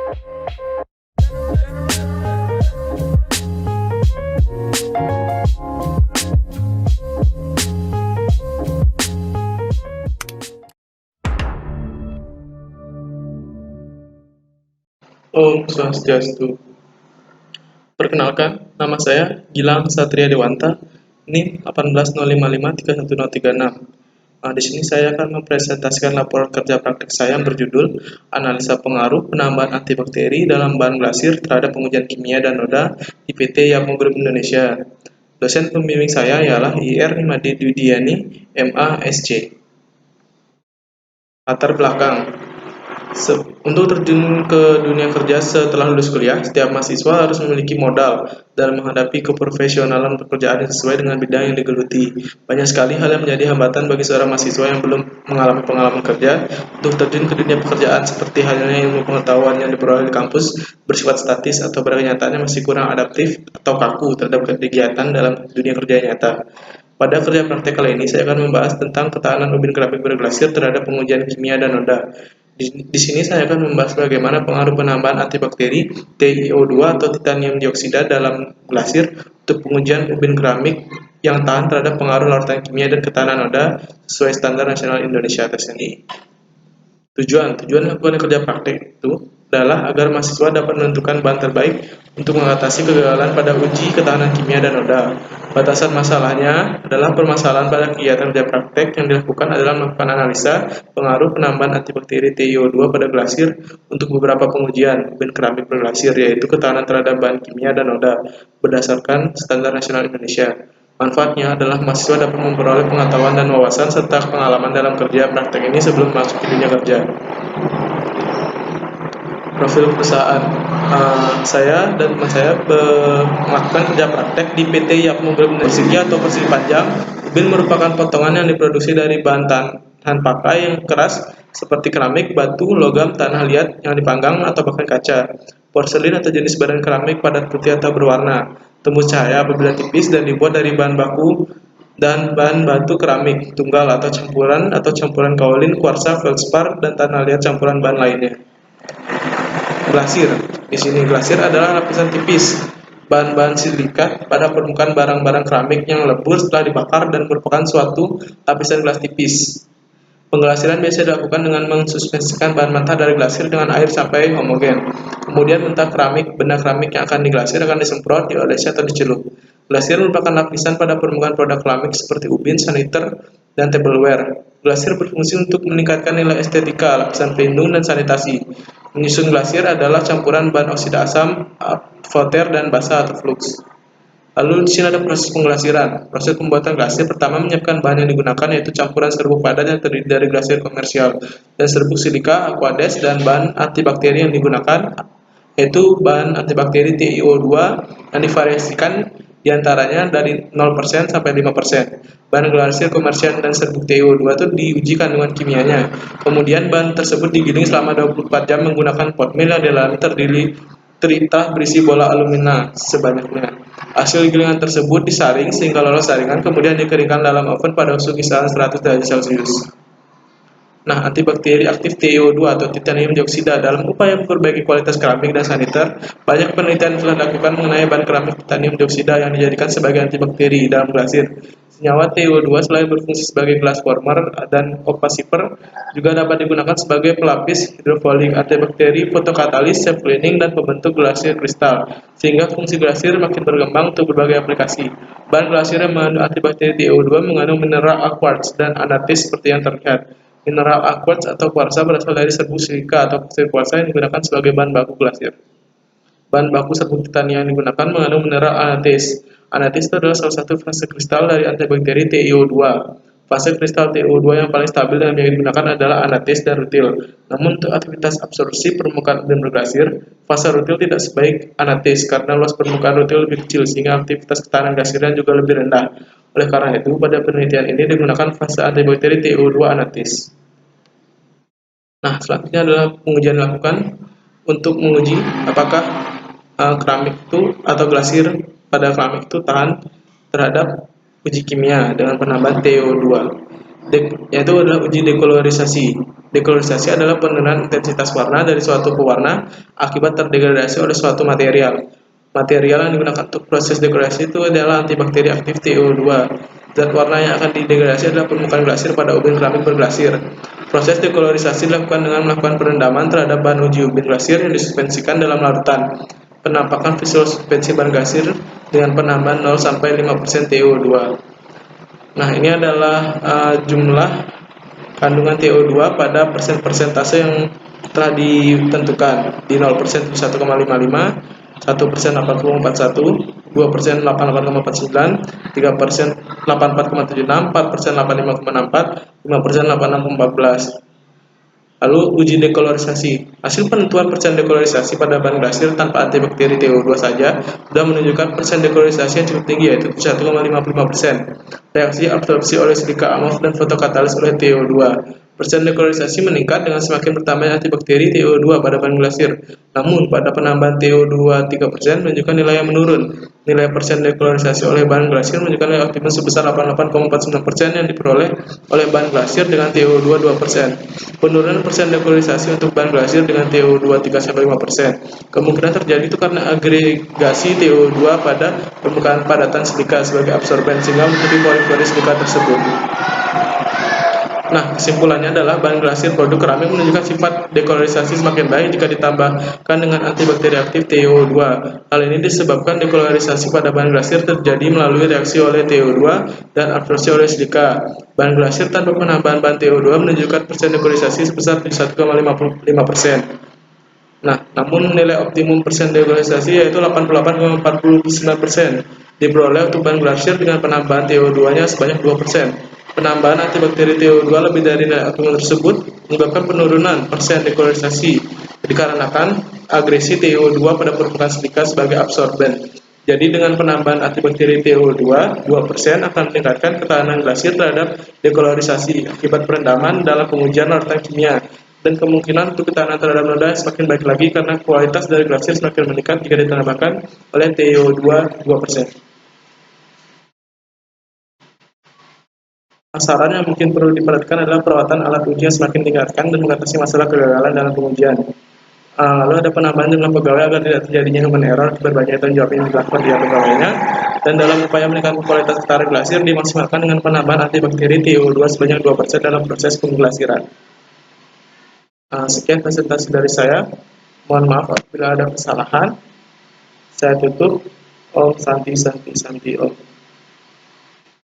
Om Swastiastu. Perkenalkan, nama saya Gilang Satria Dewanta, NIM 180553136. Di sini saya akan mempresentasikan laporan kerja praktik saya yang berjudul Analisa Pengaruh Penambahan Antibakteri dalam Bahan Glasir terhadap Pengujian Kimia dan Noda di PT Yapmo Group Indonesia. Dosen pembimbing saya ialah IR Nimade Dwidiani, MA, SC. Latar belakang. Untuk terjun ke dunia kerja setelah lulus kuliah, setiap mahasiswa harus memiliki modal dalam menghadapi keprofesionalan pekerjaan yang sesuai dengan bidang yang digeluti. Banyak sekali hal yang menjadi hambatan bagi seorang mahasiswa yang belum mengalami pengalaman kerja untuk terjun ke dunia pekerjaan, seperti halnya ilmu pengetahuan yang diperoleh di kampus bersifat statis atau pada kenyataannya masih kurang adaptif atau kaku terhadap kegiatan dalam dunia kerja nyata. Pada kerja praktek kali ini, saya akan membahas tentang ketahanan ubin keramik berglasir terhadap pengujian kimia dan noda. Di sini saya akan membahas bagaimana pengaruh penambahan antibakteri TiO2 atau titanium dioksida dalam glasir untuk pengujian ubin keramik yang tahan terhadap pengaruh larutan kimia dan ketahanan noda sesuai standar nasional Indonesia (TNI). Tujuan melakukan kerja praktek itu adalah agar mahasiswa dapat menentukan bahan terbaik untuk mengatasi kegagalan pada uji ketahanan kimia dan noda. Batasan masalahnya adalah permasalahan pada kegiatan kerja praktek yang dilakukan adalah melakukan analisa pengaruh penambahan antibakteri TiO2 pada glasir untuk beberapa pengujian ubin keramik berglasir, yaitu ketahanan terhadap bahan kimia dan noda berdasarkan standar nasional Indonesia. Manfaatnya adalah mahasiswa dapat memperoleh pengetahuan dan wawasan serta pengalaman dalam kerja praktek ini sebelum masuk ke dunia kerja. Profil perusahaan. Saya dan teman saya melakukan kerja praktek di PT Yapmo Group Persegi atau Persegi Panjang. Ubin merupakan potongan yang diproduksi dari bahan tahan pakai yang keras seperti keramik, batu, logam, tanah liat yang dipanggang atau bahkan kaca. Porselin atau jenis badan keramik padat putih atau berwarna, tembus cahaya apabila tipis dan dibuat dari bahan baku dan bahan batu keramik tunggal atau campuran kaolin, kuarsa, feldspar, dan tanah liat campuran bahan lainnya. Glasir. Di sini glasir adalah lapisan tipis bahan-bahan silikat pada permukaan barang-barang keramik yang lebur setelah dibakar dan merupakan suatu lapisan gelas tipis. Pengglasiran biasa dilakukan dengan mensuspensikan bahan mentah dari glasir dengan air sampai homogen. Kemudian benda keramik yang akan diglasir akan disemprot, diolesi atau dicelup. Glasir merupakan lapisan pada permukaan produk keramik seperti ubin, saniter, dan tableware. Glasir berfungsi untuk meningkatkan nilai estetika, lapisan pelindung, dan sanitasi. Penyusun glasir adalah campuran bahan oksida asam, fouter, dan basa atau flux. Lalu di sini ada proses pengglasiran. Proses pembuatan glasir pertama menyiapkan bahan yang digunakan yaitu campuran serbuk padat yang terdiri dari glasir komersial dan serbuk silika, aquades, dan bahan antibakteri yang digunakan yaitu bahan antibakteri TiO2 yang divariasikan diantaranya dari 0% sampai 5%. Bahan glasir komersial dan serbuk TiO2 itu diuji kandungan kimianya. Kemudian bahan tersebut digiling selama 24 jam menggunakan pot mill yang di dalamnya teritah berisi bola alumina sebanyaknya. Hasil gilingan tersebut disaring sehingga lolos saringan, kemudian dikeringkan dalam oven pada suhu kisaran 100 derajat Celcius. Nah, antibakteri aktif TiO2 atau titanium dioksida dalam upaya memperbaiki kualitas keramik dan saniter, banyak penelitian telah dilakukan mengenai bahan keramik titanium dioksida yang dijadikan sebagai antibakteri dalam glasir. Senyawa TiO2 selain berfungsi sebagai glass former dan opacifer, juga dapat digunakan sebagai pelapis hidrofolik, antibakteri, fotokatalis, self cleaning, dan pembentuk glasir kristal, sehingga fungsi glasir makin berkembang untuk berbagai aplikasi. Bahan glasir yang mengandung antibakteri TiO2 mengandung mineral quartz dan anatis seperti yang terlihat. Mineral quartz atau kuarsa berasal dari serbuk silika atau pasir kuarsa yang digunakan sebagai bahan baku glasir. Bahan baku serbuk titanium yang digunakan mengandung mineral anatis. Anatis itu adalah salah satu fase kristal dari antibakteri TiO2. Fase kristal TiO2 yang paling stabil dan yang digunakan adalah anatis dan rutil. Namun untuk aktivitas absorpsi permukaan ubin berglasir, fase rutil tidak sebaik anatis karena luas permukaan rutil lebih kecil sehingga aktivitas ketahanan glasirnya juga lebih rendah. Oleh karena itu, pada penelitian ini digunakan fase antibakteri TiO2 anatis. Nah, selanjutnya adalah pengujian dilakukan untuk menguji apakah keramik itu atau glasir pada keramik itu tahan terhadap uji kimia dengan penambahan TiO2, yaitu adalah uji dekolorisasi. Dekolorisasi adalah penurunan intensitas warna dari suatu pewarna akibat terdegradasi oleh suatu material. Material yang digunakan untuk proses dekolorisasi itu adalah antibakteri aktif TiO2. Zat warna yang akan didegradasi adalah permukaan glasir pada ubin keramik berglasir. Proses dekolorisasi dilakukan dengan melakukan perendaman terhadap bahan uji ubin glasir yang disuspensikan dalam larutan. Penampakan visual suspensi bahan glasir dengan penambahan 0 sampai 5% TiO2. Nah, ini adalah jumlah kandungan TiO2 pada persentase yang telah ditentukan. Di 0% 1,55, 1% 80,41, 2% 88,49, 3% 84,76, 4% 85,64, 5% 86,14. Lalu uji dekolorisasi. Hasil penentuan persen dekolorisasi pada bahan glasir tanpa antibakteri TiO2 saja sudah menunjukkan persen dekolorisasi yang cukup tinggi, yaitu 1,55%. Reaksi absorpsi oleh silika amorf dan fotokatalis oleh TiO2. Persen dekolorisasi meningkat dengan semakin bertambahnya antibakteri TiO2 pada bahan glasir. Namun, pada penambahan TiO2 3% menunjukkan nilai yang menurun. Nilai persen dekolorisasi oleh bahan glasir menunjukkan nilai optimum sebesar 88,49% yang diperoleh oleh bahan glasir dengan TiO2 2%. Penurunan persen dekolorisasi untuk bahan glasir dengan TiO2 3-5%. Kemungkinan terjadi itu karena agregasi TiO2 pada permukaan padatan silika sebagai absorben sehingga menutupi pori-pori silika tersebut. Nah, kesimpulannya adalah bahan glasir produk keramik menunjukkan sifat dekolorisasi semakin baik jika ditambahkan dengan antibakteri aktif TiO2. Hal ini disebabkan dekolorisasi pada bahan glasir terjadi melalui reaksi oleh TiO2 dan absorpsi oleh silika. Bahan glasir tanpa penambahan bahan TiO2 menunjukkan persen dekolorisasi sebesar 71,55%. Nah, namun nilai optimum persen dekolorisasi yaitu 88,49% diperoleh untuk bahan glasir dengan penambahan TiO2-nya sebanyak 2%. Penambahan antibakteri TiO2 lebih dari nilai optimum tersebut menyebabkan penurunan persen dekolorisasi dikarenakan agresi TiO2 pada permukaan silika sebagai absorben. Jadi dengan penambahan antibakteri TiO2 2% akan meningkatkan ketahanan glasir terhadap dekolorisasi akibat perendaman dalam pengujian larutan kimia. Dan kemungkinan untuk ketahanan terhadap noda semakin baik lagi karena kualitas dari glasir semakin meningkat jika ditambahkan oleh TiO2 2%. Saran yang mungkin perlu diperhatikan adalah perawatan alat uji yang semakin ditingkatkan dan mengatasi masalah kegagalan dalam pengujian. Lalu ada penambahan jumlah pegawai agar tidak terjadinya human error, berbagai tanggung jawab yang dilakukan di pegawainya. Dan dalam upaya meningkatkan kualitas tarik glasir dimaksimalkan dengan penambahan antibakteri TiO2 sebanyak 2% dalam proses pengglasiran. Sekian presentasi dari saya. Mohon maaf apabila ada kesalahan. Saya tutup. Om Santi Santi Santi Om.